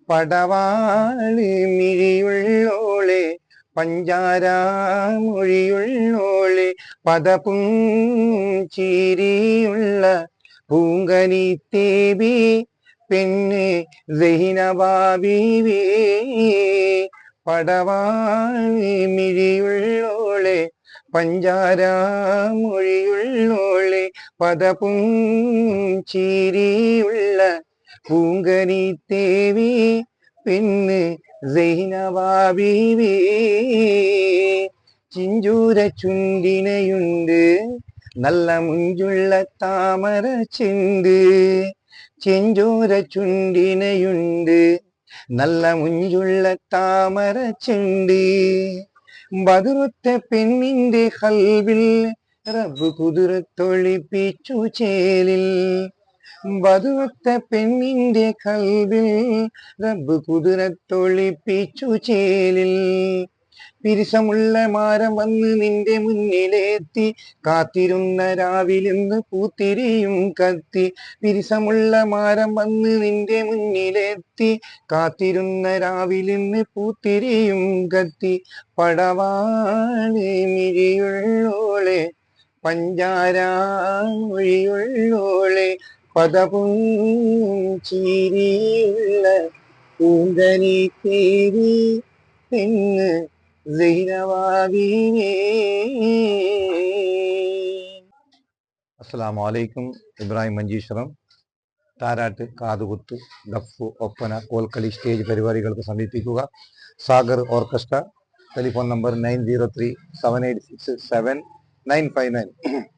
പടവാള് മിഴിയുള്ളോളെ പഞ്ചാരാമൊഴിയുള്ളോളെ പദപുഞ്ചിരിയുള്ള പൂങ്കനി തേവി പെണ്ണ് സൈനബാബീവി. പടവാള് മിഴിയുള്ളോളെ പഞ്ചാരാമൊഴിയുള്ളോളെ പദപുഞ്ചിരിയുള്ള പൂങ്കനി തേവി പെണ്ണ് സൈനബാബീവി. ചിഞ്ചൂര ചുണ്ടിനയുണ്ട് നല്ല മുഞ്ചുള്ള താമര ചെണ്ട്. ചെഞ്ചോര ചുണ്ടിനയുണ്ട് നല്ല മുഞ്ചുള്ള താമര ചെണ്ട്. ബദുറത്തെ പെണ്ണിന്റെ കൽവിൽ റബ്ബ് കുതിരത്തൊളിപ്പിച്ചു ചേലിൽ. ബദുറത്തെ പെണ്ണിന്റെ കൽവിൽ റബ്ബ് കുതിരത്തൊളിപ്പിച്ചു ചേലിൽ. പിരിശമുള്ള മാരം വന്ന് നിന്റെ മുന്നിലെത്തി കാത്തിരുന്ന രാവിലിന്ന് പൂത്തിരിയും കത്തി. പിരിശമുള്ള മാരം വന്ന് നിന്റെ മുന്നിലെത്തി കാത്തിരുന്ന രാവിലിന്ന് പൂത്തിരിയും കത്തി. പടവാള് മിഴിയുള്ളോളെ പഞ്ചാരാമൊഴിയുള്ളോളെ പദപുഞ്ചിരിയുള്ള പൂങ്കനി തേവി പെണ്ണ് സൈനബാബീവി. അസ്സലാമു അലൈക്കും. ഇബ്രാഹിം മഞ്ചീശ്വരം. താരാട്ട്, കാതുകുത്ത്, ദഫ്, ഒപ്പന, കോൽക്കളി സ്റ്റേജ് പരിപാടികൾക്ക് സമീപിക്കുക. സാഗർ ഓർക്കസ്ട്ര. Telephone number 9037867959.